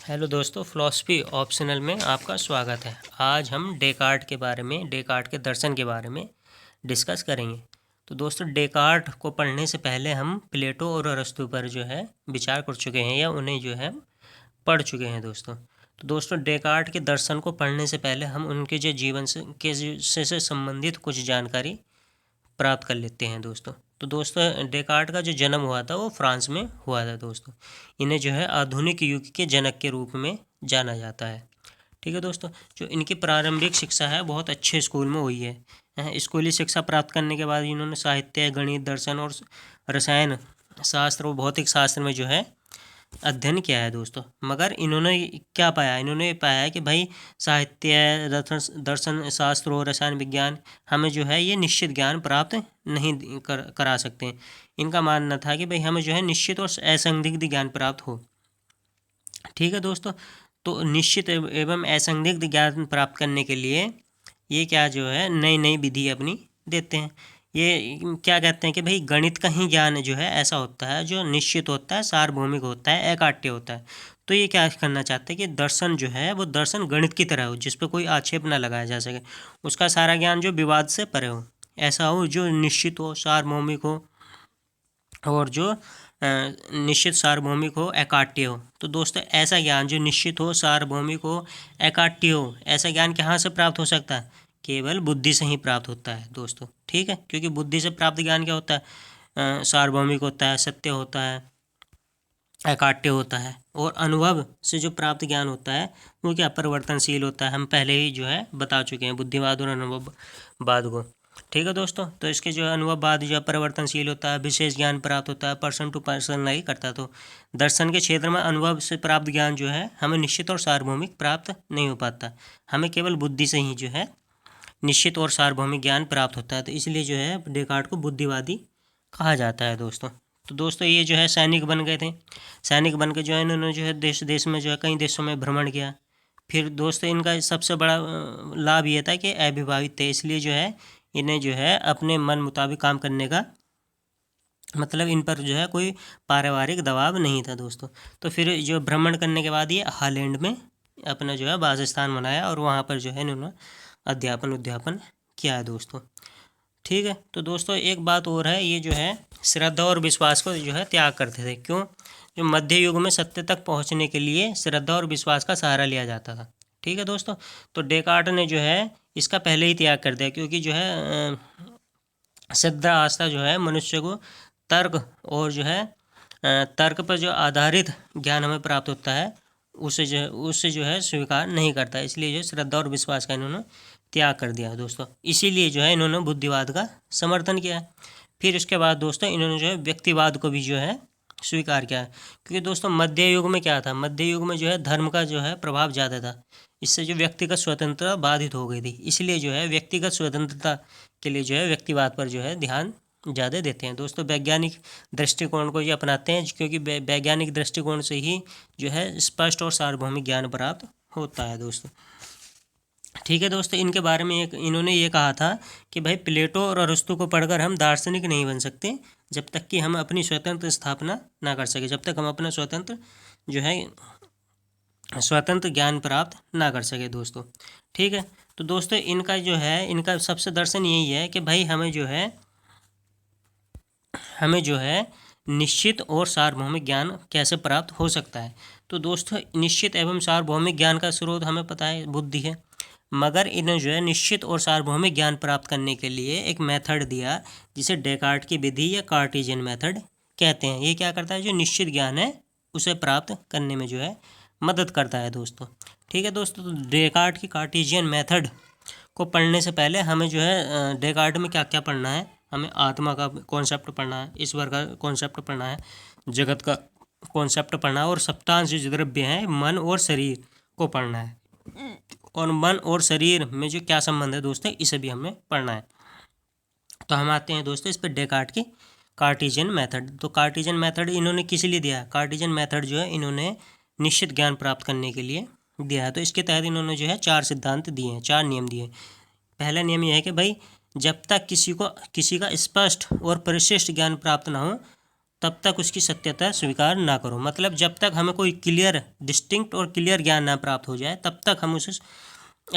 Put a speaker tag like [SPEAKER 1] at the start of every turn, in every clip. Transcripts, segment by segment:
[SPEAKER 1] Hello दोस्तों, philosophy optional में आपका स्वागत है। आज हम डेकार्ट के बारे में, डेकार्ट के दर्शन के बारे में डिस्कस करेंगे। तो दोस्तों, डेकार्ट को पढ़ने से पहले हम प्लेटो और अरस्तू पर जो है विचार कर चुके हैं या उन्हें जो है पढ़ चुके हैं दोस्तों। तो दोस्तों, डेकार्ट के दर्शन को पढ़ने से पहले हम उनके जो जीवन से संबंधित कुछ जानकारी प्राप्त कर लेते हैं दोस्तों। तो दोस्तों, डेकार्ट का जो जन्म हुआ था वो फ्रांस में हुआ था दोस्तों। इन्हें जो है आधुनिक युग के जनक के रूप में जाना जाता है। ठीक है दोस्तों, जो इनकी प्रारंभिक शिक्षा है बहुत अच्छे स्कूल में हुई है। स्कूली शिक्षा प्राप्त करने के बाद इन्होंने साहित्य, गणित, दर्शन और रसायन शास्त्र और भौतिक शास्त्र में जो है अध्ययन किया है दोस्तों। मगर इन्होंने क्या पाया, इन्होंने पाया है कि भाई साहित्य, दर्शन शास्त्र और रसायन विज्ञान हमें जो है ये निश्चित ज्ञान प्राप्त नहीं करा सकते हैं। इनका मानना था कि भाई हमें जो है निश्चित और असंदिग्ध ज्ञान प्राप्त हो। ठीक है दोस्तों, तो निश्चित एवं असंदिग्ध ज्ञान प्राप्त करने के लिए ये क्या जो है नई नई विधि अपनी देते हैं। ये क्या कहते हैं कि भाई गणित का ही ज्ञान जो है ऐसा होता है जो निश्चित होता है, सार्वभौमिक होता है, एकाट्य होता है। तो ये क्या करना चाहते हैं कि दर्शन जो है वो दर्शन गणित की तरह हो, जिस पर कोई आक्षेप ना लगाया जा सके। उसका सारा ज्ञान जो विवाद से परे हो, ऐसा हो जो निश्चित हो, सार्वभौमिक हो और जो निश्चित सार्वभौमिक हो, एकाट्य हो। तो दोस्तों, ऐसा ज्ञान जो निश्चित हो, सार्वभौमिक हो, एकाट्य हो, ऐसा ज्ञान कहाँ से प्राप्त हो सकता है? केवल बुद्धि से ही प्राप्त होता है दोस्तों। ठीक है, क्योंकि बुद्धि से प्राप्त ज्ञान क्या होता है? सार्वभौमिक होता है, सत्य होता है, एकाट्य होता है। और अनुभव से जो प्राप्त ज्ञान होता है वो क्या परिवर्तनशील होता है। हम पहले ही जो है बता चुके हैं बुद्धिवाद और अनुभववाद को। ठीक है दोस्तों, तो इसके जो अनुभववाद जो परिवर्तनशील होता है, विशेष ज्ञान प्राप्त होता है, पर्सन टू पर्सन नहीं करता। तो दर्शन के क्षेत्र में अनुभव से प्राप्त ज्ञान जो है हमें निश्चित और सार्वभौमिक प्राप्त नहीं हो पाता। हमें केवल बुद्धि से ही जो है निश्चित और सार्वभौमिक ज्ञान प्राप्त होता है। तो इसलिए जो है डेकार्ट को बुद्धिवादी कहा जाता है दोस्तों। तो दोस्तों, ये जो है सैनिक बन गए थे। सैनिक बन के जो है इन्होंने जो है देश देश में जो है कई देशों में भ्रमण किया। फिर दोस्तों, इनका सबसे बड़ा लाभ ये था कि अविवाहित थे, इसलिए जो है इन्हें जो है अपने मन मुताबिक काम करने का मतलब इन पर जो है कोई पारिवारिक दबाव नहीं था दोस्तों। तो फिर जो भ्रमण करने के बाद ये हॉलैंड में अपना जो है वासस्थान बनाया और वहाँ पर जो है इन्होंने अध्यापन किया है दोस्तों। ठीक है, तो दोस्तों एक बात और है, ये जो है श्रद्धा और विश्वास को जो है त्याग करते थे। क्यों? जो मध्य युग में सत्य तक पहुंचने के लिए श्रद्धा और विश्वास का सहारा लिया जाता था। ठीक है दोस्तों, तो डेकार्ट ने जो है इसका पहले ही त्याग कर दिया, क्योंकि जो है श्रद्धा आस्था जो है मनुष्य को तर्क और जो है तर्क पर जो आधारित ज्ञान हमें प्राप्त होता है उससे जो है स्वीकार नहीं करता। इसलिए जो श्रद्धा और विश्वास का इन्होंने त्याग कर दिया दोस्तों। इसीलिए जो है इन्होंने बुद्धिवाद का समर्थन किया। फिर इसके बाद दोस्तों इन्होंने जो है व्यक्तिवाद को भी जो है स्वीकार किया। क्योंकि दोस्तों मध्य युग में क्या था, मध्य युग में जो है धर्म का जो है प्रभाव ज़्यादा था। इससे जो व्यक्तिगत स्वतंत्रता बाधित हो गई थी। इसलिए जो है व्यक्तिगत स्वतंत्रता के लिए जो है व्यक्तिवाद पर जो है ध्यान ज़्यादा देते हैं दोस्तों। वैज्ञानिक दृष्टिकोण को ये अपनाते हैं, क्योंकि वैज्ञानिक दृष्टिकोण से ही जो है स्पष्ट और सार्वभौमिक ज्ञान प्राप्त होता है दोस्तों। ठीक है दोस्तों, इनके बारे में इन्होंने ये कहा था कि भाई प्लेटो और अरस्तु को पढ़कर हम दार्शनिक नहीं बन सकते जब तक कि हम अपनी स्वतंत्र स्थापना ना कर सके, जब तक हम अपना स्वतंत्र जो है स्वतंत्र ज्ञान प्राप्त ना कर सके दोस्तों। ठीक है, तो दोस्तों इनका जो है इनका सबसे दर्शन यही है कि भाई हमें जो है निश्चित और सार्वभौमिक ज्ञान कैसे प्राप्त हो सकता है। तो दोस्तों, निश्चित एवं सार्वभौमिक ज्ञान का स्रोत हमें पता है बुद्धि है। मगर इन्हें जो है निश्चित और सार्वभौमिक ज्ञान प्राप्त करने के लिए एक मेथड दिया, जिसे डेकार्ट की विधि या कार्टेशियन मेथड कहते हैं। ये क्या करता है, जो निश्चित ज्ञान है उसे प्राप्त करने में जो है मदद करता है दोस्तों। ठीक है दोस्तों, तो डेकार्ट की कार्टेशियन मेथड को पढ़ने से पहले हमें जो है डेकार्ट में क्या क्या पढ़ना है, हमें आत्मा का कॉन्सेप्ट पढ़ना है, ईश्वर का कॉन्सेप्ट पढ़ना है, जगत का कॉन्सेप्ट पढ़ना है और सप्तांश जो द्रव्य हैं मन और शरीर को पढ़ना है। और मन और शरीर में जो क्या संबंध है दोस्तों, इसे भी हमें पढ़ना है। तो हम आते हैं दोस्तों इस पर डेकार्ट की कार्टेशियन मेथड। तो कार्टेशियन मेथड इन्होंने किस लिए दिया? कार्टेशियन मेथड जो है इन्होंने निश्चित ज्ञान प्राप्त करने के लिए दिया है। तो इसके तहत इन्होंने जो है 4 सिद्धांत दिए हैं, 4 नियम दिए। पहला नियम यह है कि भाई जब तक किसी का स्पष्ट और परिशिष्ट ज्ञान प्राप्त ना हो तब तक उसकी सत्यता स्वीकार ना करो। मतलब जब तक हमें कोई क्लियर, डिस्टिंक्ट और क्लियर ज्ञान ना प्राप्त हो जाए तब तक हम उसे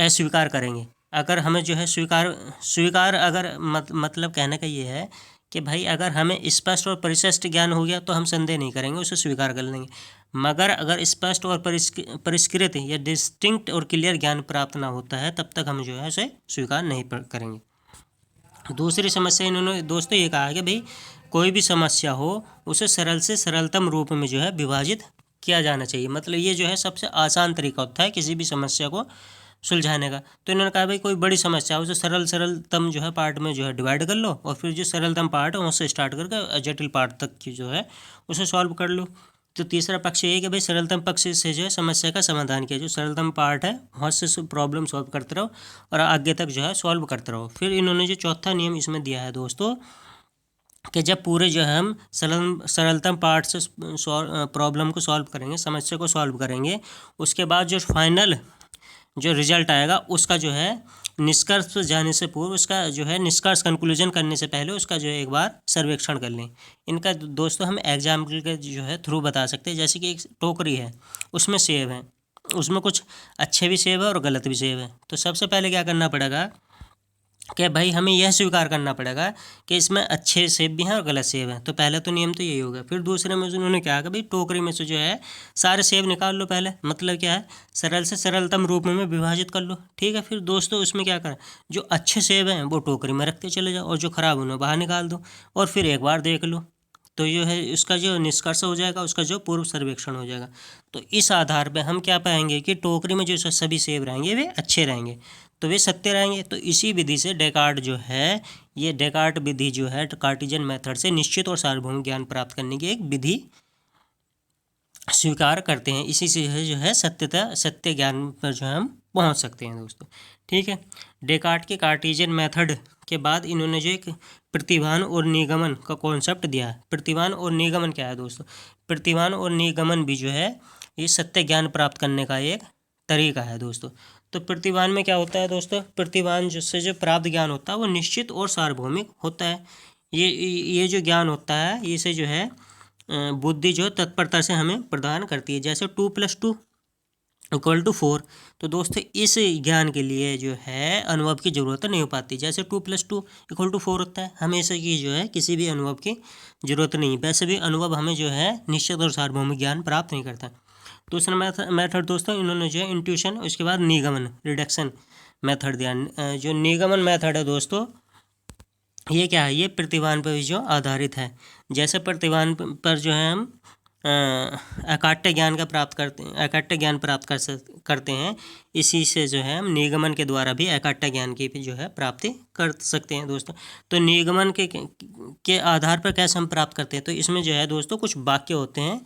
[SPEAKER 1] अस्वीकार करेंगे। अगर हमें जो है स्वीकार अगर मतलब कहने का ये है कि भाई अगर हमें स्पष्ट और परिशिष्ट ज्ञान हो गया तो हम संदेह नहीं करेंगे, उसे स्वीकार कर लेंगे। मगर अगर स्पष्ट और परिष्कृत या डिस्टिंक्ट और क्लियर ज्ञान प्राप्त ना होता है तब तक हम जो है उसे स्वीकार नहीं करेंगे। दूसरी समस्या इन्होंने दोस्तों ये कहा कि भाई कोई भी समस्या हो उसे सरल से सरलतम रूप में जो है विभाजित किया जाना चाहिए। मतलब ये जो है सबसे आसान तरीका होता है किसी भी समस्या को सुलझाने का। तो इन्होंने कहा भाई कोई बड़ी समस्या है उसे सरलतम जो है पार्ट में जो है डिवाइड कर लो और फिर जो सरलतम पार्ट है उससे स्टार्ट करके जटिल पार्ट तक की जो है उसे सॉल्व कर लो। तो तीसरा पक्ष ये है कि भाई सरलतम पक्ष से जो है समस्या का समाधान किया, जो सरलतम पार्ट है वहाँ से प्रॉब्लम सॉल्व करते रहो और आगे तक जो है सॉल्व करते रहो। फिर इन्होंने जो चौथा नियम इसमें दिया है दोस्तों कि जब पूरे जो है हम सरलतम पार्ट से प्रॉब्लम को सॉल्व करेंगे, समस्या को सॉल्व करेंगे, उसके बाद जो फाइनल जो रिजल्ट आएगा उसका जो है निष्कर्ष पर जाने से पूर्व, उसका जो है निष्कर्ष कंक्लूजन करने से पहले उसका जो है एक बार सर्वेक्षण कर लें। इनका दोस्तों हम एग्जाम्पल के जो है थ्रू बता सकते हैं। जैसे कि एक टोकरी है, उसमें सेब है, उसमें कुछ अच्छे भी सेब है और गलत भी सेब है। तो सबसे पहले क्या करना पड़ेगा कि भाई हमें यह स्वीकार करना पड़ेगा कि इसमें अच्छे सेब भी हैं और गलत सेब हैं। तो पहले तो नियम तो यही होगा। फिर दूसरे में उन्होंने क्या कहा भाई टोकरी में से जो है सारे सेब निकाल लो पहले। मतलब क्या है, सरल से सरलतम रूप में विभाजित कर लो। ठीक है, फिर दोस्तों उसमें क्या करें, जो अच्छे सेब हैं वो टोकरी में रखते चले जाओ और जो खराब उन्हें बाहर निकाल दो और फिर एक बार देख लो। तो जो है उसका जो निष्कर्ष हो जाएगा, उसका जो पूर्व सर्वेक्षण हो जाएगा। तो इस आधार पर हम क्या पाएंगे कि टोकरी में जो सभी सेब रहेंगे वे अच्छे रहेंगे, तो वे सत्य रहेंगे। तो इसी विधि से डेकार्ट जो है, ये डेकार्ट विधि जो है कार्टेशियन मेथड से निश्चित और सार्वभौमिक ज्ञान प्राप्त करने की एक विधि स्वीकार करते हैं। इसी से जो है सत्य ज्ञान पर जो है हम पहुंच सकते हैं दोस्तों। ठीक है, डेकार्ट के कार्टेशियन मेथड के बाद इन्होंने जो एक प्रतिभान और निगमन का कॉन्सेप्ट दिया है। प्रतिभान और निगमन क्या है दोस्तों? प्रतिभान और निगमन भी जो है ये सत्य ज्ञान प्राप्त करने का एक तरीका है दोस्तों। तो प्रतिभान में क्या होता है दोस्तों? प्रतिभान जिससे जो प्राप्त ज्ञान होता है वो निश्चित और सार्वभौमिक होता है। ये जो ज्ञान होता है इसे जो है बुद्धि जो तत्परता से हमें प्रदान करती है। जैसे 2+2 = 4। तो दोस्तों इस ज्ञान के लिए जो है अनुभव की ज़रूरत नहीं हो पाती। जैसे 2+2 = 4 होता है, हमें इसे की जो है किसी भी अनुभव की ज़रूरत नहीं। वैसे भी अनुभव हमें जो है निश्चित और सार्वभौमिक ज्ञान प्राप्त नहीं करता। दूसरा मेथड दोस्तों इन्होंने जो है इंट्यूशन, उसके बाद निगमन, रिडक्शन मेथड दिया। जो निगमन मेथड है दोस्तों ये क्या है, ये प्रतिभान पर भी जो आधारित है। जैसे प्रतिभान पर जो है हम अकाट्य ज्ञान का प्राप्त करते हैं, अकाट्य ज्ञान प्राप्त करते हैं, इसी से जो है हम निगमन के द्वारा भी अकाट्य ज्ञान की भी जो है प्राप्ति कर सकते हैं दोस्तों। तो निगमन के आधार पर कैसे हम प्राप्त करते हैं? तो इसमें जो है दोस्तों कुछ वाक्य होते हैं,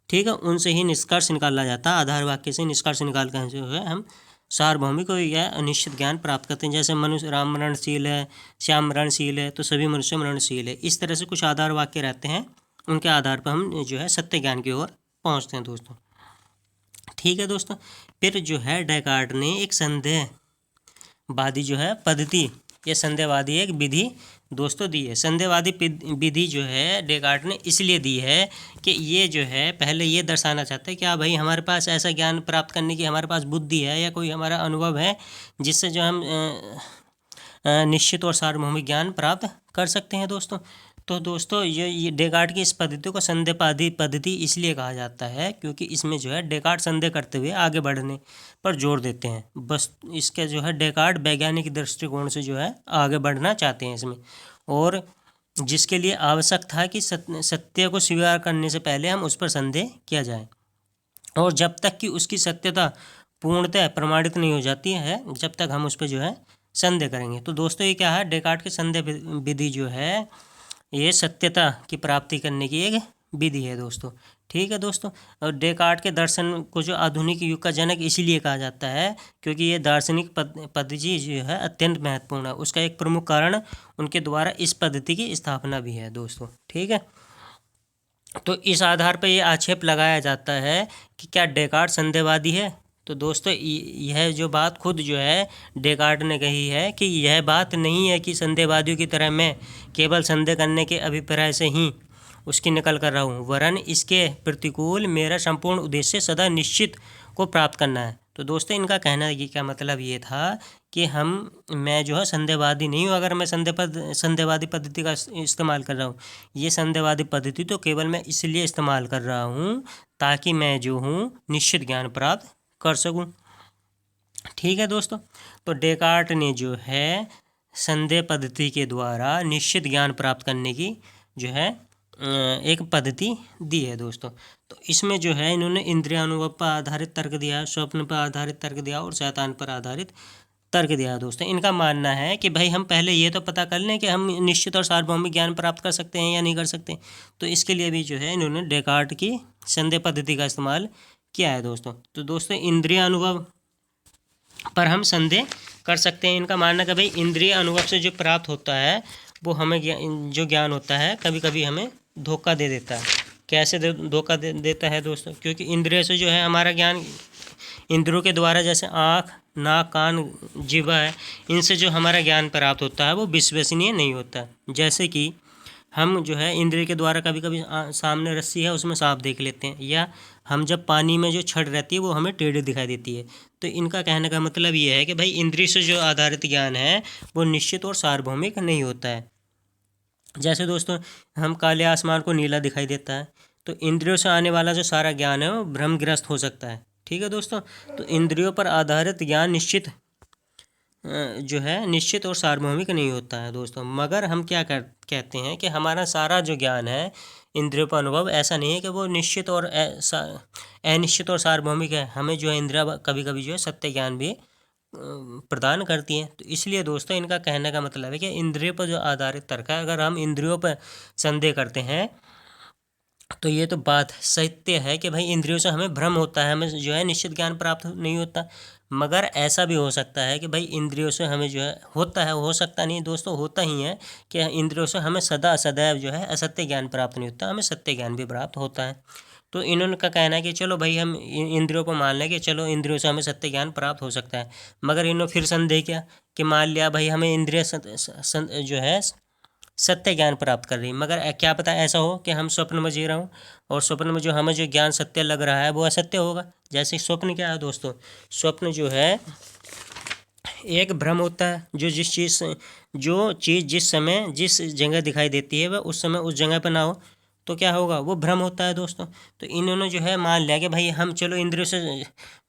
[SPEAKER 1] ठीक है, उनसे ही निष्कर्ष निकाला जाता है। आधार वाक्य से निष्कर्ष निकाल कर जो है हम सार्वभौमिक या अनिश्चित ज्ञान प्राप्त करते हैं। जैसे मनुष्य राम मरणशील है, श्याम मरणशील है, तो सभी मनुष्य मरणशील है। इस तरह से कुछ आधार वाक्य रहते हैं, उनके आधार पर हम जो है सत्य ज्ञान की ओर पहुंचते हैं दोस्तों। ठीक है दोस्तों, फिर जो है डेकार्ट ने एक संदेहवादी जो है पद्धति या संदेहवादी एक विधि दोस्तों दी है। संदेहवादी विधि जो है डेकार्ट ने इसलिए दी है कि ये जो है पहले ये दर्शाना चाहता है कि हाँ भाई हमारे पास ऐसा ज्ञान प्राप्त करने की हमारे पास बुद्धि है या कोई हमारा अनुभव है जिससे जो हम निश्चित और सार्वभौमिक ज्ञान प्राप्त कर सकते हैं दोस्तों। तो दोस्तों ये डेकार्ट की इस पद्धति को संदेहवादी पद्धति इसलिए कहा जाता है क्योंकि इसमें जो है डेकार्ट संदेह करते हुए आगे बढ़ने पर जोर देते हैं। बस इसके जो है डेकार्ट वैज्ञानिक दृष्टिकोण से जो है आगे बढ़ना चाहते हैं इसमें, और जिसके लिए आवश्यक था कि सत्य को स्वीकार करने से पहले हम उस पर संदेह किया जाए, और जब तक कि उसकी सत्यता पूर्णतः प्रमाणित नहीं हो जाती है जब तक हम उस पर जो है संदेह करेंगे। तो दोस्तों ये क्या है, डेकार्ट की संदेह विधि जो है ये सत्यता की प्राप्ति करने की एक विधि है दोस्तों। ठीक है दोस्तों, और डेकार्ट के दर्शन को जो आधुनिक युग का जनक इसीलिए कहा जाता है क्योंकि ये दार्शनिक पद्धति जो है अत्यंत महत्वपूर्ण है। उसका एक प्रमुख कारण उनके द्वारा इस पद्धति की स्थापना भी है दोस्तों। ठीक है, तो इस आधार पर यह आक्षेप लगाया जाता है कि क्या डेकार्ट संदेहवादी है। तो दोस्तों यह जो बात खुद जो है डेकार्ट ने कही है कि यह बात नहीं है कि संदेहवादियों की तरह मैं केवल संदेह करने के अभिप्राय से ही उसकी नकल कर रहा हूँ, वरन इसके प्रतिकूल मेरा संपूर्ण उद्देश्य सदा निश्चित को प्राप्त करना है। तो दोस्तों इनका कहना ये क्या मतलब ये था कि मैं जो है संदेहवादी नहीं हूँ अगर मैं संदेहवादी पद्धति का इस्तेमाल कर रहा हूँ। ये संदेहवादी पद्धति तो केवल मैं इसलिए इस्तेमाल कर रहा हूँ ताकि मैं जो हूँ निश्चित ज्ञान प्राप्त कर सकूँ। ठीक है दोस्तों, तो डेकार्ट ने जो है संदेह पद्धति के द्वारा निश्चित ज्ञान प्राप्त करने की जो है एक पद्धति दी है दोस्तों। तो इसमें जो है इन्होंने इंद्रिय अनुभव पर आधारित तर्क दिया, स्वप्न पर आधारित तर्क दिया और शैतान पर आधारित तर्क दिया है दोस्तों। इनका मानना है कि भाई हम पहले ये तो पता कर लें कि हम निश्चित और सार्वभौमिक ज्ञान प्राप्त कर सकते हैं या नहीं कर सकते। तो इसके लिए भी जो है इन्होंने डेकार्ट की संदेह पद्धति का इस्तेमाल किया है दोस्तों। तो दोस्तों इंद्रिय अनुभव पर हम संदेह कर सकते हैं। इनका मानना कि भाई इंद्रिय अनुभव से जो प्राप्त होता है वो हमें जो ज्ञान होता है कभी कभी हमें धोखा दे देता है। कैसे धोखा देता है दोस्तों? क्योंकि इंद्रिय से जो है हमारा ज्ञान इंद्रियों के द्वारा, जैसे आँख, नाक, कान, जीवा है, इनसे जो हमारा ज्ञान प्राप्त होता है वो विश्वसनीय नहीं होता। जैसे कि हम जो है इंद्रिय के द्वारा कभी कभी सामने रस्सी है उसमें सांप देख लेते हैं, या हम जब पानी में जो छड़ रहती है वो हमें टेढ़ी दिखाई देती है। तो इनका कहने का मतलब ये है कि भाई इंद्रिय से जो आधारित ज्ञान है वो निश्चित और सार्वभौमिक नहीं होता है। जैसे दोस्तों हम काले आसमान को नीला दिखाई देता है, तो इंद्रियों से आने वाला जो सारा ज्ञान है वो भ्रमग्रस्त हो सकता है। ठीक है दोस्तों, तो इंद्रियों पर आधारित ज्ञान जो है निश्चित और सार्वभौमिक नहीं होता है दोस्तों। मगर हम क्या कहते हैं कि हमारा सारा जो ज्ञान है इंद्रियों पर अनुभव ऐसा नहीं है कि वो निश्चित और अनिश्चित और सार्वभौमिक है। हमें जो है इंद्रिया कभी कभी जो है सत्य ज्ञान भी प्रदान करती हैं। तो इसलिए दोस्तों इनका कहने का मतलब है कि इंद्रियों पर जो आधारित तर्क है, अगर हम इंद्रियों पर संदेह करते हैं तो ये तो बात सत्य है कि भाई इंद्रियों से हमें भ्रम होता है, हमें जो है निश्चित ज्ञान प्राप्त नहीं होता। मगर ऐसा भी हो सकता है कि भाई इंद्रियों से हमें जो है होता है, हो सकता नहीं दोस्तों, होता ही है कि इंद्रियों से हमें सदैव जो है असत्य ज्ञान प्राप्त नहीं होता, हमें सत्य ज्ञान भी प्राप्त होता है। तो इन्होंने का कहना है कि चलो भाई हम इंद्रियों को मान लें कि चलो इंद्रियों से हमें सत्य ज्ञान प्राप्त हो सकता है। मगर इन्होंने फिर संदेह किया कि मान लिया भाई हमें इंद्रिय जो है सत्य ज्ञान प्राप्त कर रही, मगर क्या पता ऐसा हो कि हम स्वप्न में जी रहा हूँ और स्वप्न में जो हमें जो ज्ञान सत्य लग रहा है वो असत्य होगा। जैसे स्वप्न क्या है दोस्तों? स्वप्न जो है एक भ्रम होता है, जो चीज़ जिस समय जिस जगह दिखाई देती है वह उस समय उस जगह पर ना हो तो क्या होगा? वो भ्रम होता है दोस्तों। तो इन्होंने जो है मान लिया कि भाई हम चलो इंद्रियों से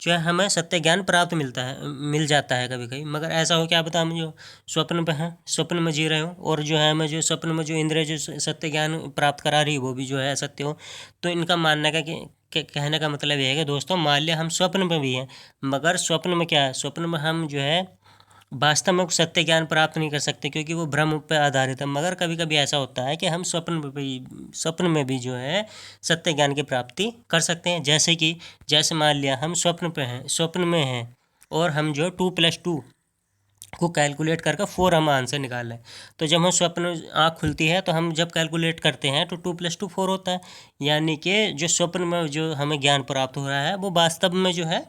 [SPEAKER 1] जो है हमें सत्य ज्ञान प्राप्त मिल जाता है कभी कभी, मगर ऐसा हो क्या पता हम जो स्वप्न पे हैं, स्वप्न में जी रहे हो और जो है हमें जो स्वप्न में जो इंद्रिय जो सत्य ज्ञान प्राप्त करा रही है वो भी जो है असत्य हो। तो इनका मानने का कि कहने का मतलब ये है कि दोस्तों मान लिया हम स्वप्न में भी हैं, मगर स्वप्न में क्या है? स्वप्न में हम जो है वास्तव में सत्य ज्ञान प्राप्त नहीं कर सकते क्योंकि वो भ्रम पर आधारित है। मगर कभी कभी ऐसा होता है कि हम स्वप्न में भी जो है सत्य ज्ञान की प्राप्ति कर सकते हैं। जैसे मान लिया हम स्वप्न में हैं और हम जो 2+2 को कैलकुलेट करके 4 हम आंसर निकाल लें। तो जब हम स्वप्न आँख खुलती है तो हम जब कैलकुलेट करते हैं तो 2+2 4 होता है, यानी कि जो स्वप्न में जो हमें ज्ञान प्राप्त हो रहा है वो वास्तव में जो है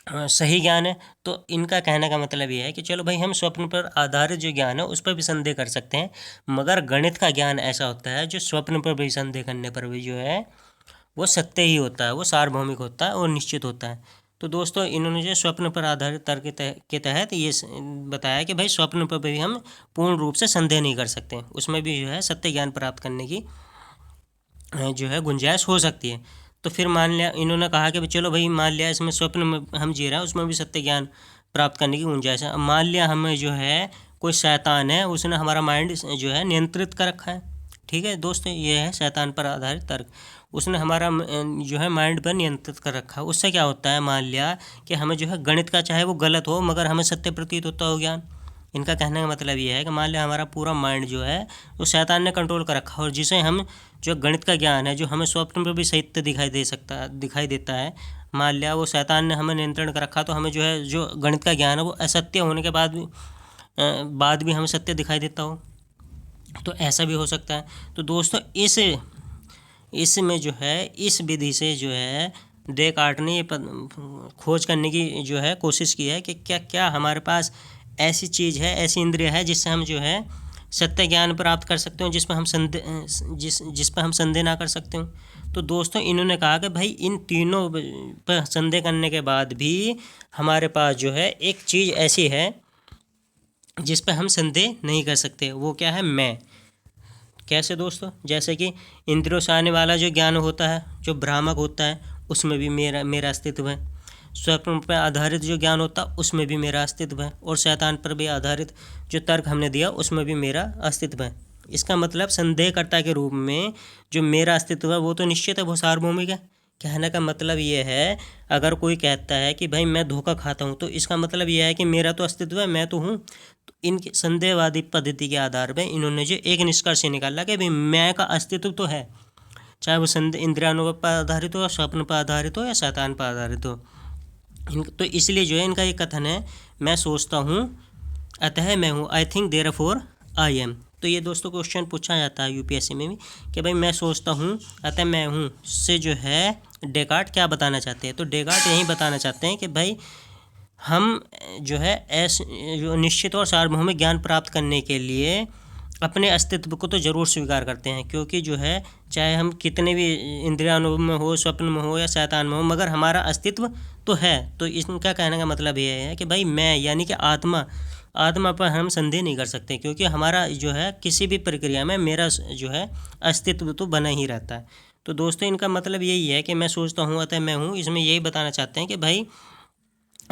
[SPEAKER 1] सही ज्ञान है। तो इनका कहने का मतलब ये है कि चलो भाई हम स्वप्न पर आधारित जो ज्ञान है उस पर भी संदेह कर सकते हैं, मगर गणित का ज्ञान ऐसा होता है जो स्वप्न पर भी संदेह करने पर भी जो है वो सत्य ही होता है, वो सार्वभौमिक होता है और निश्चित होता है। तो दोस्तों इन्होंने जो स्वप्न पर आधारित तर्क के तहत ये बताया कि भाई स्वप्न पर भी हम पूर्ण रूप से संदेह नहीं कर सकते, उसमें भी जो है सत्य ज्ञान प्राप्त करने की जो है गुंजाइश हो सकती है। तो फिर मान लिया इन्होंने कहा कि चलो भाई मान लिया इसमें स्वप्न में हम जी रहे हैं उसमें भी सत्य ज्ञान प्राप्त करने की गुंजाइश है। मान लिया हमें जो है कोई शैतान है, उसने हमारा माइंड जो है नियंत्रित कर रखा है। ठीक है दोस्तों, ये है शैतान पर आधारित तर्क। उसने हमारा जो है माइंड पर नियंत्रित कर रखा है। उससे क्या होता है? मान लिया कि हमें जो है गणित का चाहे वो गलत हो मगर हमें सत्य प्रतीत होता हो ज्ञान। इनका कहने का मतलब ये है कि मान लिया हमारा पूरा माइंड जो है वो शैतान ने कंट्रोल कर रखा है और जिसे हम जो गणित का ज्ञान है जो हमें स्वप्न में भी सत्य दिखाई देता है, मान लिया वो शैतान ने हमें नियंत्रण कर रखा तो हमें जो है जो गणित का ज्ञान है वो असत्य होने के बाद भी हमें सत्य दिखाई देता हो। तो ऐसा भी हो सकता है। तो दोस्तों इसमें जो है इस विधि से जो है डेकार्ट ने खोज करने की जो है कोशिश की है कि क्या क्या हमारे पास ऐसी चीज़ है, ऐसी इंद्रिय है जिससे हम जो है सत्य ज्ञान प्राप्त कर सकते हो जिस पर हम संदेह ना कर सकते हो। तो दोस्तों इन्होंने कहा कि भाई इन तीनों पर संदेह करने के बाद भी हमारे पास जो है एक चीज़ ऐसी है जिस पर हम संदेह नहीं कर सकते, वो क्या है? मैं। कैसे दोस्तों? जैसे कि इंद्रियों से आने वाला जो ज्ञान होता है, जो भ्रामक होता है, उसमें भी मेरा अस्तित्व है। स्वप्न पर आधारित जो ज्ञान होता है उसमें भी मेरा अस्तित्व है, और शैतान पर भी आधारित जो तर्क हमने दिया उसमें भी मेरा अस्तित्व है। इसका मतलब संदेहकर्ता के रूप में जो मेरा अस्तित्व है वो तो निश्चित है, वो सार्वभौमिक है। कहने का मतलब ये है, अगर कोई कहता है कि भाई मैं धोखा खाता हूँ, तो इसका मतलब यह है कि मेरा तो अस्तित्व है, मैं तो हूँ। तो इनकी संदेहवादी पद्धति के आधार पर इन्होंने जो एक निष्कर्ष निकाला कि भाई मैं का अस्तित्व तो है, चाहे वो इंद्रियानुभव पर आधारित हो, स्वप्न पर आधारित हो या शैतान पर आधारित हो। तो इसलिए जो है इनका ये कथन है, मैं सोचता हूँ अतः मैं हूँ, I think therefore I am. तो ये दोस्तों क्वेश्चन पूछा जाता है यूपीएससी में भी कि भाई मैं सोचता हूँ अतः मैं हूँ से जो है डेकार्ट क्या बताना चाहते हैं। तो डेकार्ट यही बताना चाहते हैं कि भाई हम जो है जो निश्चित और सार्वभौमिक ज्ञान प्राप्त करने के लिए अपने अस्तित्व को तो ज़रूर स्वीकार करते हैं, क्योंकि जो है चाहे हम कितने भी इंद्रियानुभव में हो, स्वप्न में हो या शैतान में हो, मगर हमारा अस्तित्व तो है। तो इनका कहने का मतलब ये है कि भाई मैं यानी कि आत्मा पर हम संदेह नहीं कर सकते, क्योंकि हमारा जो है किसी भी प्रक्रिया में मेरा जो है अस्तित्व तो बना ही रहता है। तो दोस्तों इनका मतलब यही है कि मैं सोचता हूँ अतः मैं हूँ, इसमें यही बताना चाहते हैं कि भाई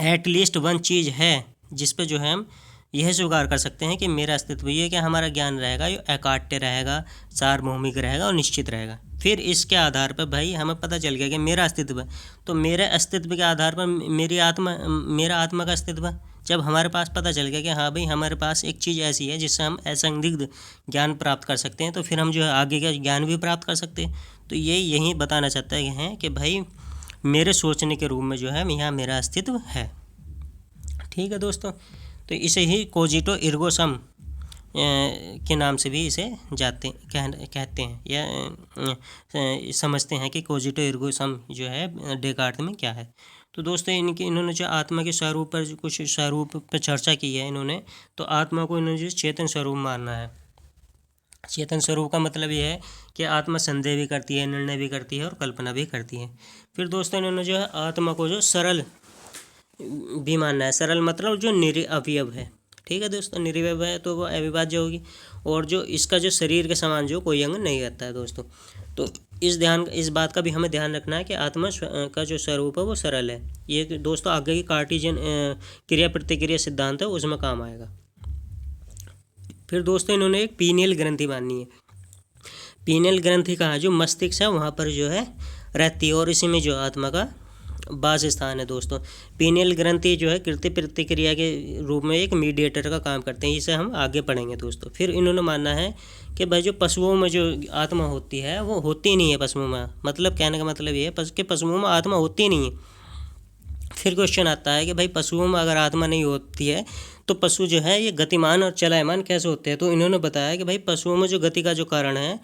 [SPEAKER 1] एटलीस्ट वन चीज़ है जिस पे जो है हम यह स्वीकार कर सकते हैं कि मेरा अस्तित्व, ये कि हमारा ज्ञान रहेगा, ये एकाट्य रहेगा, सार्वभौमिक रहेगा और निश्चित रहेगा। फिर इसके आधार पर भाई हमें पता चल गया कि मेरा अस्तित्व है, तो मेरे अस्तित्व के आधार पर मेरा आत्मा का अस्तित्व है। जब हमारे पास पता चल गया कि हाँ भाई हमारे पास एक चीज़ ऐसी है जिससे हम असंदिग्ध ज्ञान प्राप्त कर सकते हैं, तो फिर हम जो है आगे का ज्ञान भी प्राप्त कर सकते हैं। तो यही बताना चाहता है कि भाई मेरे सोचने के रूप में जो है यहाँ मेरा अस्तित्व है। ठीक है दोस्तों, तो इसे ही कोजिटो इर्गो सम के नाम से भी इसे कहते हैं या समझते हैं कि कोजिटो इर्गो सम जो है डेकार्ट में क्या है। तो दोस्तों इन्होंने जो आत्मा के स्वरूप पर कुछ स्वरूप पर चर्चा की है इन्होंने, तो आत्मा को इन्होंने जो चेतन स्वरूप मानना है। चेतन स्वरूप का मतलब यह है कि आत्मा संदेह भी करती है, निर्णय भी करती है और कल्पना भी करती है। फिर दोस्तों इन्होंने जो है आत्मा को जो सरल भी मानना है। सरल मतलब जो निरअवयव है। ठीक है दोस्तों, निरअवयव है तो वो अविभाज्य होगी, और जो इसका जो शरीर के समान जो कोई अंग नहीं रहता है दोस्तों। तो इस बात का भी हमें ध्यान रखना है कि आत्मा का जो स्वरूप है वो सरल है। ये दोस्तों आगे की कार्टेशियन क्रिया प्रतिक्रिया सिद्धांत है उसमें काम आएगा। फिर दोस्तों इन्होंने एक पीनियल ग्रंथि माननी है। पीनियल ग्रंथि कहाँ, जो मस्तिष्क है वहाँ पर जो है रहती है, और इसी में जो आत्मा का वास स्थान है दोस्तों। पीनियल ग्रंथि जो है कृत्य प्रतिक्रिया के रूप में एक मीडिएटर का काम करते हैं, इसे हम आगे पढ़ेंगे दोस्तों। फिर इन्होंने मानना है कि भाई जो पशुओं में जो आत्मा होती है वो होती नहीं है पशुओं में। मतलब कहने का मतलब ये है कि पशुओं में आत्मा होती नहीं है। फिर क्वेश्चन आता है कि भाई पशुओं में अगर आत्मा नहीं होती है तो पशु जो है ये गतिमान और चलायमान कैसे होते हैं। तो इन्होंने बताया कि भाई पशुओं में जो गति का जो कारण है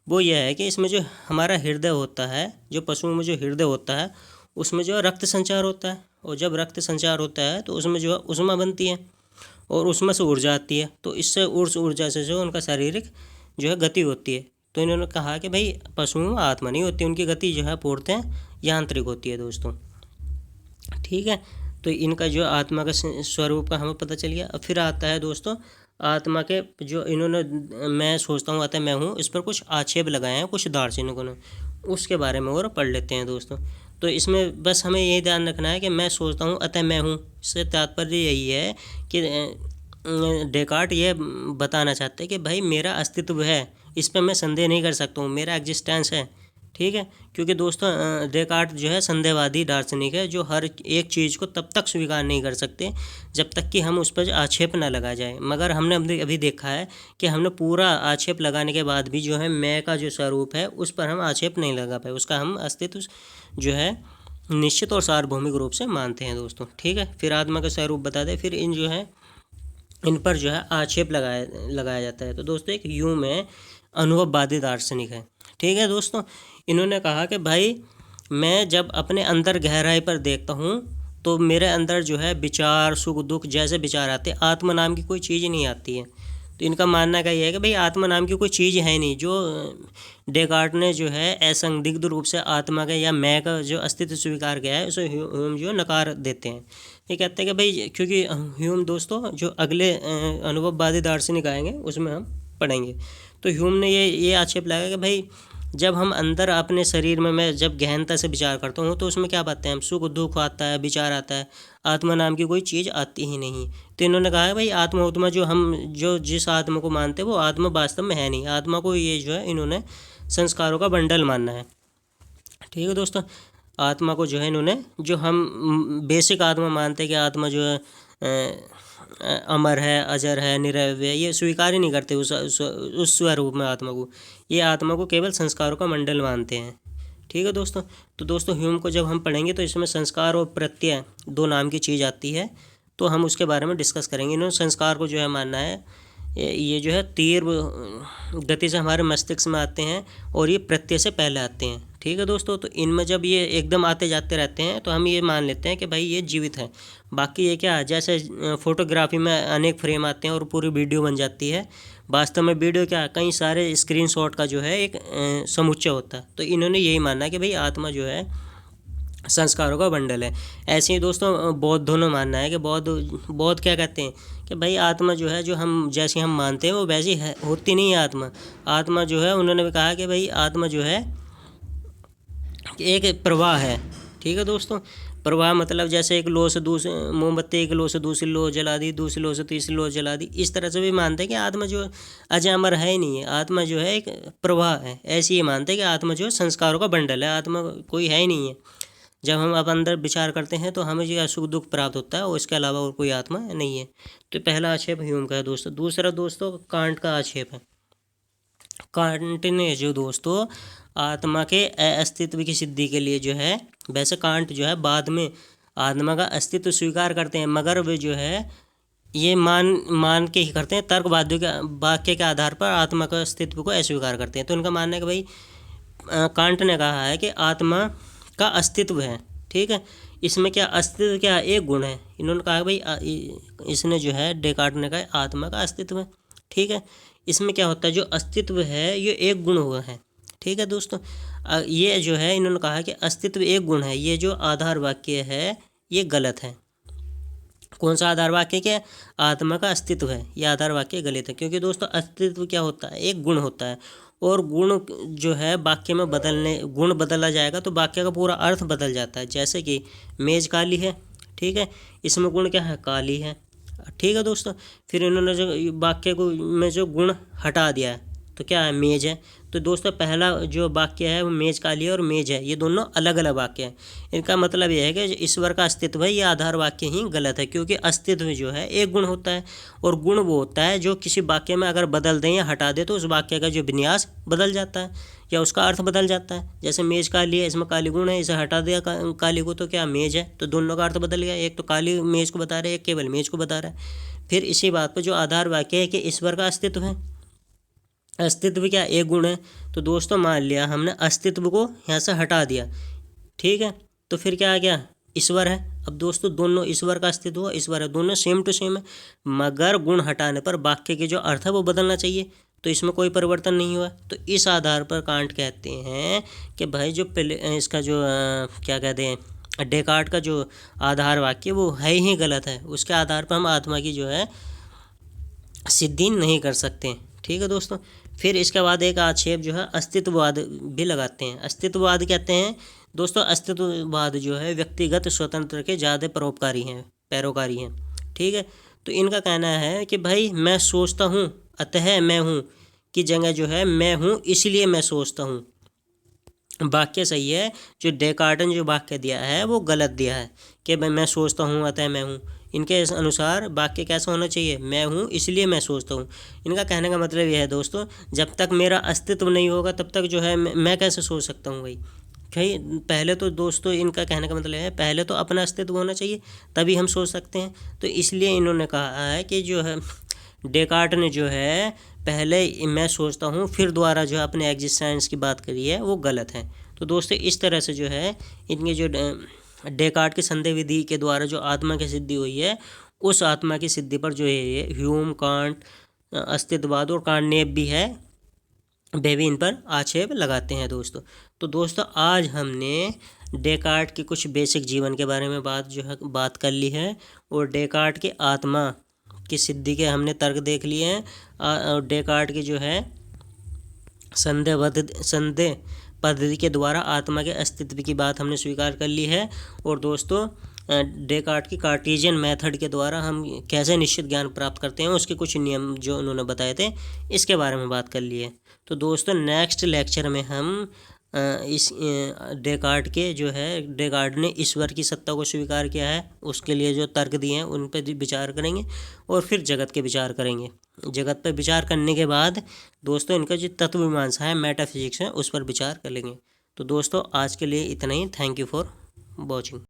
[SPEAKER 1] वो यह है कि इसमें जो हमारा हृदय होता है, जो पशुओं में जो हृदय होता है उसमें जो रक्त संचार होता है, और जब रक्त संचार होता है तो उसमें जो है ऊष्मा बनती है और उसमें से ऊर्जा आती है। तो इससे ऊर्जा से जो उनका शारीरिक जो है गति होती है। तो इन्होंने कहा कि भाई पशुओं में आत्मा नहीं होती, उनकी गति जो है पूर्णतः यांत्रिक होती है दोस्तों। ठीक है, तो इनका जो आत्मा का स्वरूप का हमें पता चल गया। अब फिर आता है दोस्तों आत्मा के जो इन्होंने मैं सोचता हूँ अतः मैं हूँ, इस पर कुछ आक्षेप लगाए हैं कुछ दार्शनिकों ने, उसके बारे में और पढ़ लेते हैं दोस्तों। तो इसमें बस हमें यही ध्यान रखना है कि मैं सोचता हूँ अतः मैं हूँ, इससे तात्पर्य यही है कि डेकार्ट ये बताना चाहते हैं कि भाई मेरा अस्तित्व है, इस पर मैं संदेह नहीं कर सकता हूँ, मेरा एग्जिस्टेंस है। ठीक है, क्योंकि दोस्तों डेकार्ट जो है संदेहवादी दार्शनिक है, जो हर एक चीज़ को तब तक स्वीकार नहीं कर सकते जब तक कि हम उस पर आक्षेप ना लगा जाए। मगर हमने अभी देखा है कि हमने पूरा आक्षेप लगाने के बाद भी जो है मैं का जो स्वरूप है उस पर हम आक्षेप नहीं लगा पाए, उसका हम अस्तित्व जो है निश्चित और सार्वभौमिक रूप से मानते हैं दोस्तों। ठीक है, फिर आत्मा का स्वरूप बता दें, फिर इन पर जो है आक्षेप लगाया जाता है। तो दोस्तों एक ह्यूम है अनुभववादी दार्शनिक है। ठीक है दोस्तों, इन्होंने कहा कि भाई मैं जब अपने अंदर गहराई पर देखता हूँ तो मेरे अंदर जो है विचार सुख दुख जैसे विचार आते हैं, आत्मा नाम की कोई चीज़ नहीं आती है। तो इनका मानना क्या है कि भाई आत्मा नाम की कोई चीज़ है नहीं। जो डेकार्ट ने जो है असंदिग्ध रूप से आत्मा का या मैं का जो अस्तित्व स्वीकार किया है उसे ह्यूम जो नकार देते हैं। ये कहते हैं कि भाई, क्योंकि ह्यूम दोस्तों जो अगले अनुभववादी दार्शनिक आएंगे उसमें हम पढ़ेंगे। तो ह्यूम ने ये आक्षेप लगाया कि भाई जब हम अंदर अपने शरीर में मैं जब गहनता से विचार करता हूँ तो उसमें क्या पाते हैं हम, सुख दुख आता है, विचार आता है, आत्मा नाम की कोई चीज़ आती ही नहीं। तो इन्होंने कहा है भाई आत्मा उत्मा जो जिस आत्मा को मानते हैं वो आत्मा वास्तव में है नहीं। आत्मा को ये जो है इन्होंने संस्कारों का बंडल मानना है। ठीक है दोस्तों, आत्मा को जो है इन्होंने जो हम बेसिक आत्मा मानते हैं कि आत्मा जो है अमर है, अजर है, निरवय है, ये स्वीकार ही नहीं करते उस स्वरूप में आत्मा को। ये आत्मा को केवल संस्कारों का मंडल मानते हैं। ठीक है दोस्तों, तो दोस्तों ह्यूम को जब हम पढ़ेंगे तो इसमें संस्कार और प्रत्यय दो नाम की चीज़ आती है, तो हम उसके बारे में डिस्कस करेंगे। इन्होंने संस्कार को जो है मानना है ये जो है तीव्र गति से हमारे मस्तिष्क में आते हैं और ये प्रत्यय से पहले आते हैं। ठीक है दोस्तों, तो इनमें जब ये एकदम आते जाते रहते हैं तो हम ये मान लेते हैं कि भाई ये जीवित है। बाकी ये क्या, जैसे फोटोग्राफी में अनेक फ्रेम आते हैं और पूरी वीडियो बन जाती है, वास्तव में वीडियो क्या, कई सारे स्क्रीनशॉट का जो है एक समुच्चय होता है। तो इन्होंने यही माना कि भाई आत्मा जो है संस्कारों का बंडल है। ऐसे ही दोस्तों बौद्धों ने मानना है कि बौद्ध क्या कहते हैं कि भाई आत्मा जो है जो हम जैसे हम मानते हैं वो वैसी है होती नहीं है। आत्मा जो है उन्होंने भी कहा कि भाई आत्मा जो है एक प्रवाह है। ठीक है दोस्तों, प्रवाह मतलब जैसे एक लो से दूसरे मोमबत्ती, एक लो से दूसरी लो जला दी, दूसरी लो से तीसरी लो जला दी, इस तरह से भी मानते हैं कि आत्मा जो अजय अमर है ही नहीं है, आत्मा जो है एक प्रवाह है। ऐसे ही मानते हैं कि आत्मा जो है संस्कारों का बंडल है, आत्मा कोई है ही नहीं है। जब हम अब अंदर विचार करते हैं तो हमें जो सुख दुख प्राप्त होता है और इसके अलावा और कोई आत्मा नहीं है। तो पहला आक्षेप ह्यूम का है दोस्तों। दूसरा दोस्तों कांट का आक्षेप है। कांट ने जो दोस्तों आत्मा के अस्तित्व की सिद्धि के लिए जो है, वैसे कांट जो है बाद में आत्मा का अस्तित्व स्वीकार करते हैं, मगर वे जो है ये मान के ही करते हैं, तर्क वाक्य के आधार पर आत्मा का अस्तित्व को अस्वीकार करते हैं। तो उनका मानना है कि भाई कांट ने कहा है कि आत्मा का अस्तित्व है। ठीक है, इसमें क्या अस्तित्व क्या एक गुण है। इन्होंने कहा भाई इसने जो है डेकार्ट ने कहा आत्मा का अस्तित्व है। ठीक है, इसमें क्या होता है, जो अस्तित्व है ये एक गुण हुआ है। ठीक है दोस्तों, ये जो है इन्होंने कहा कि अस्तित्व एक गुण है, ये जो आधार वाक्य है ये गलत है। कौन सा आधार वाक्य क्या है, आत्मा का अस्तित्व है, ये आधार वाक्य गलत है। क्योंकि दोस्तों अस्तित्व क्या होता है, एक गुण होता है, और गुण जो है वाक्य में गुण बदला जाएगा तो वाक्य का पूरा अर्थ बदल जाता है। जैसे कि मेज काली है, ठीक है, इसमें गुण क्या है, काली है। ठीक है दोस्तों, फिर इन्होंने जो वाक्य को में जो गुण हटा दिया है तो क्या है, मेज है। तो दोस्तों पहला जो वाक्य है वो मेज काली है और मेज है, ये दोनों अलग अलग वाक्य हैं। इनका मतलब यह है कि ईश्वर का अस्तित्व है, ये आधार वाक्य ही गलत है। क्योंकि अस्तित्व जो है एक गुण होता है और गुण वो होता है जो किसी वाक्य में अगर बदल दें या हटा दें तो उस वाक्य का जो विन्यास बदल जाता है या उसका अर्थ बदल जाता है। जैसे मेज काली है, इसमें काली गुण है, इसे हटा दिया काली को तो क्या मेज है, तो दोनों का अर्थ बदल गया। एक तो काली मेज को बता रहा है, एक केवल मेज को बता रहा है। फिर इसी बात पर जो आधार वाक्य है कि ईश्वर का अस्तित्व है, अस्तित्व क्या एक गुण है। तो दोस्तों मान लिया हमने अस्तित्व को यहाँ से हटा दिया, ठीक है, तो फिर क्या आ गया, ईश्वर है। अब दोस्तों दोनों ईश्वर का अस्तित्व ईश्वर है, दोनों सेम टू सेम है, मगर गुण हटाने पर वाक्य के जो अर्थ है वो बदलना चाहिए, तो इसमें कोई परिवर्तन नहीं हुआ। तो इस आधार पर कांट कहते हैं कि भाई जो पहले इसका जो क्या कहते हैं डेकार्ट का जो आधार वाक्य वो है ही गलत है, उसके आधार पर हम आत्मा की जो है सिद्धि नहीं कर सकते। ठीक है दोस्तों, फिर इसके बाद एक आक्षेप जो है अस्तित्ववाद भी लगाते हैं। अस्तित्ववाद कहते हैं दोस्तों, अस्तित्ववाद जो है व्यक्तिगत स्वतंत्र के ज़्यादा पैरोकारी हैं। ठीक है, तो इनका कहना है कि भाई मैं सोचता हूँ अतः मैं हूँ की जगह जो है मैं हूँ इसलिए मैं सोचता हूँ, वाक्य सही है। जो डेकार्ट ने जो वाक्य दिया है वो गलत दिया है कि भाई मैं सोचता हूँ अतः मैं हूँ। इनके अनुसार वाक्य कैसा होना चाहिए, मैं हूँ इसलिए मैं सोचता हूँ। इनका कहने का मतलब यह है दोस्तों, जब तक मेरा अस्तित्व नहीं होगा तब तक जो है मैं कैसे सोच सकता हूँ भाई। पहले तो दोस्तों इनका कहने का मतलब है पहले तो अपना अस्तित्व होना चाहिए तभी हम सोच सकते हैं। तो इसलिए इन्होंने कहा है कि जो है डेकार्ट ने जो है पहले मैं सोचता हूँ फिर द्वारा जो अपने एग्जिस्टेंस की बात करी है वो गलत है। तो दोस्तों इस तरह से जो है इनके जो डेकार्ट की संदेह विधि के द्वारा जो आत्मा की सिद्धि हुई है उस आत्मा की सिद्धि पर जो है ह्यूम, कांट, अस्तित्ववाद और कारणनेप भी है, वे भी इन पर आक्षेप लगाते हैं दोस्तों। तो दोस्तों आज हमने डेकार्ट की कुछ बेसिक जीवन के बारे में बात कर ली है, और डेकार्ट की आत्मा की सिद्धि के हमने तर्क देख लिए हैं, और डेकार्ट की जो है संदेह पद्धति के द्वारा आत्मा के अस्तित्व की बात हमने स्वीकार कर ली है। और दोस्तों डेकार्ट की कार्टेशियन मेथड के द्वारा हम कैसे निश्चित ज्ञान प्राप्त करते हैं उसके कुछ नियम जो उन्होंने बताए थे, इसके बारे में बात कर लिए। तो दोस्तों नेक्स्ट लेक्चर में हम इस डेकार्ट के जो है डेकार्ट ने ईश्वर की सत्ता को स्वीकार किया है, उसके लिए जो तर्क दिए हैं उन पर विचार करेंगे, और फिर जगत के विचार करेंगे। जगत पर विचार करने के बाद दोस्तों इनका जो तत्व मीमांसा है, मेटाफिजिक्स है, उस पर विचार करेंगे। तो दोस्तों आज के लिए इतना ही। Thank you for watching.